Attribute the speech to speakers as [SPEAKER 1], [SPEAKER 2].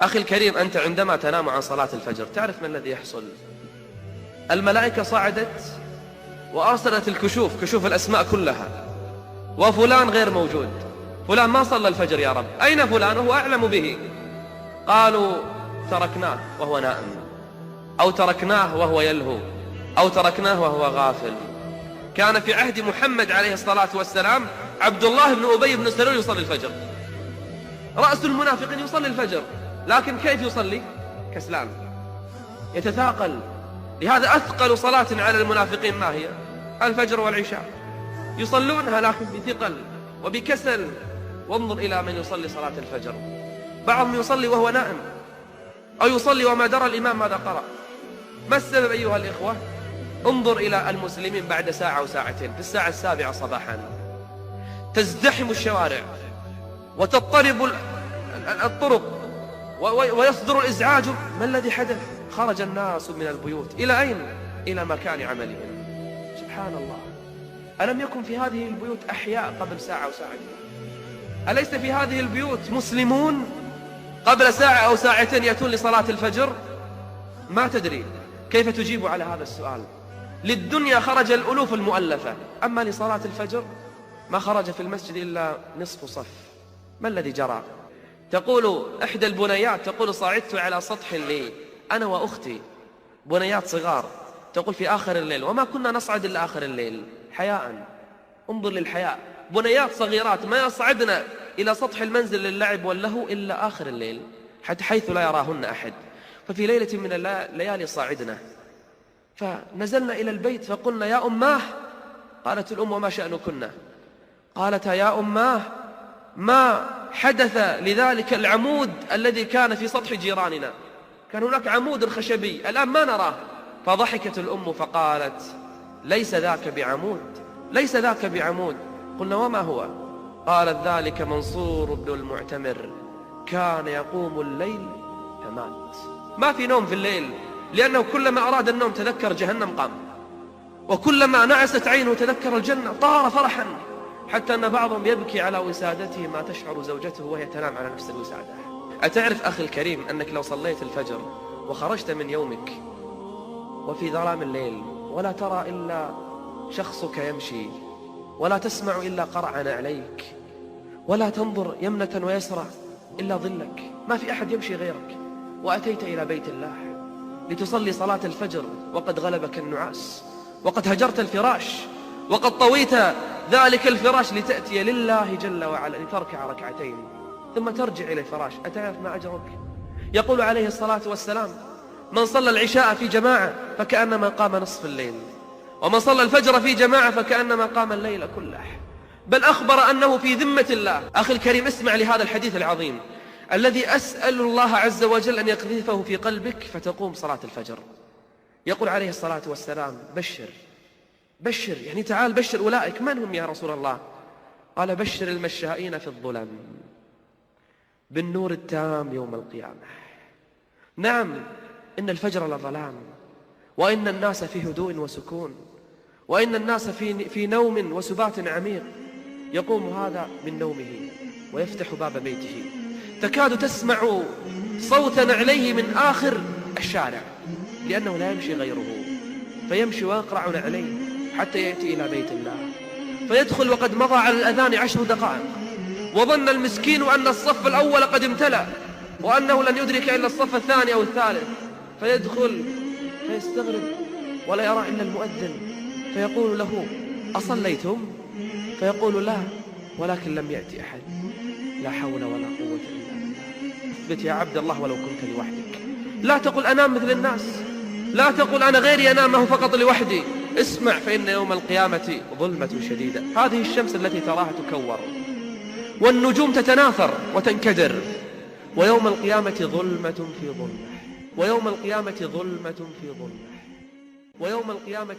[SPEAKER 1] أخي الكريم، أنت عندما تنام عن صلاة الفجر تعرف ما الذي يحصل؟ الملائكة صعدت وأرسلت الكشوف، كشوف الأسماء كلها، وفلان غير موجود، فلان ما صلى الفجر يا رب، أين فلان؟ هو أعلم به. قالوا تركناه وهو نائم، أو تركناه وهو يلهو، أو تركناه وهو غافل. كان في عهد محمد عليه الصلاة والسلام عبد الله بن أبي بن سلول يصلي الفجر، رأس المنافقين يصلي الفجر، لكن كيف يصلي؟ كسلان، يتثاقل. لهذا أثقل صلاة على المنافقين ما هي؟ الفجر والعشاء، يصلونها لكن بثقل وبكسل. وانظر إلى من يصلي صلاة الفجر، بعضهم يصلي وهو نائم، أو يصلي وما درى الإمام ماذا قرأ. ما السبب أيها الإخوة؟ انظر إلى المسلمين بعد ساعة أو ساعتين، في الساعة 7 صباحا تزدحم الشوارع وتضطرب الطرق ويصدر الإزعاج. ما الذي حدث؟ خرج الناس من البيوت إلى أين؟ إلى مكان عملهم. سبحان الله، ألم يكن في هذه البيوت أحياء قبل ساعة أو ساعتين؟ أليس في هذه البيوت مسلمون قبل ساعة أو ساعتين يأتون لصلاة الفجر؟ ما تدري كيف تجيب على هذا السؤال. للدنيا خرج الألوف المؤلفة، أما لصلاة الفجر ما خرج في المسجد إلا نصف صف. ما الذي جرى؟ تقول إحدى البنيات، تقول صعدت على سطح لي أنا وأختي، بنيات صغار، تقول في آخر الليل، وما كنا نصعد إلا آخر الليل حياء. انظر للحياء، بنيات صغيرات ما يصعدن إلى سطح المنزل للعب واللهو إلا آخر الليل، حتى حيث لا يراهن أحد. ففي ليلة من الليالي صعدنا، فنزلنا إلى البيت فقلنا يا أماه. قالت الأم وما شأنكن؟ قالت يا أماه ما حدث لذلك العمود الذي كان في سطح جيراننا، كان هناك عمود خشبي الآن ما نراه. فضحكت الأم فقالت ليس ذاك بعمود، ليس ذاك بعمود. قلنا وما هو؟ قالت ذلك منصور بن المعتمر كان يقوم الليل فمات. ما في نوم في الليل، لأنه كلما أراد النوم تذكر جهنم قام، وكلما نعست عينه تذكر الجنة طار فرحا، حتى أن بعضهم يبكي على وسادته ما تشعر زوجته وهي تنام على نفس الوسادة. أتعرف أخي الكريم أنك لو صليت الفجر وخرجت من يومك وفي ظلام الليل ولا ترى إلا شخصك يمشي، ولا تسمع إلا قرع نعليك، ولا تنظر يمنة ويسرى إلا ظلك، ما في أحد يمشي غيرك، وأتيت إلى بيت الله لتصلي صلاة الفجر وقد غلبك النعاس، وقد هجرت الفراش، وقد طويت ذلك الفراش لتأتي لله جل وعلا لتركع ركعتين ثم ترجع إلى الفراش، أتعرف ما أجرك؟ يقول عليه الصلاة والسلام من صلى العشاء في جماعة فكأنما قام نصف الليل، ومن صلى الفجر في جماعة فكأنما قام الليل كله. بل أخبر أنه في ذمة الله. أخي الكريم، اسمع لهذا الحديث العظيم الذي أسأل الله عز وجل أن يقذفه في قلبك فتقوم صلاة الفجر. يقول عليه الصلاة والسلام بشر، بشر يعني تعال بشر أولئك. من هم يا رسول الله؟ قال بشر المشائين في الظلم بالنور التام يوم القيامة. نعم، إن الفجر لظلام، وإن الناس في هدوء وسكون، وإن الناس في نوم وسبات عميق. يقوم هذا من نومه ويفتح باب بيته، تكاد تسمع صوتا عليه من آخر الشارع، لأنه لا يمشي غيره، فيمشي ويقرع عليه حتى يأتي إلى بيت الله، فيدخل وقد مضى على الأذان 10 دقائق، وظن المسكين أن الصف الأول قد امتلأ وأنه لن يدرك إلا الصف الثاني أو الثالث، فيدخل فيستغرب ولا يرى إلا المؤذن، فيقول له أصليتم؟ فيقول لا، ولكن لم يأتي أحد. لا حول ولا قوة إلا بالله. اثبت يا عبد الله ولو كنت لوحدك، لا تقل أنام مثل الناس، لا تقل أنا غيري أنامه فقط لوحدي. اسمع، فإن يوم القيامة ظلمة شديدة. هذه الشمس التي تراها تكور والنجوم تتناثر وتنكدر، ويوم القيامة ظلمة في ظلمة، ويوم القيامة ظلمة في ظلمة، ويوم القيامة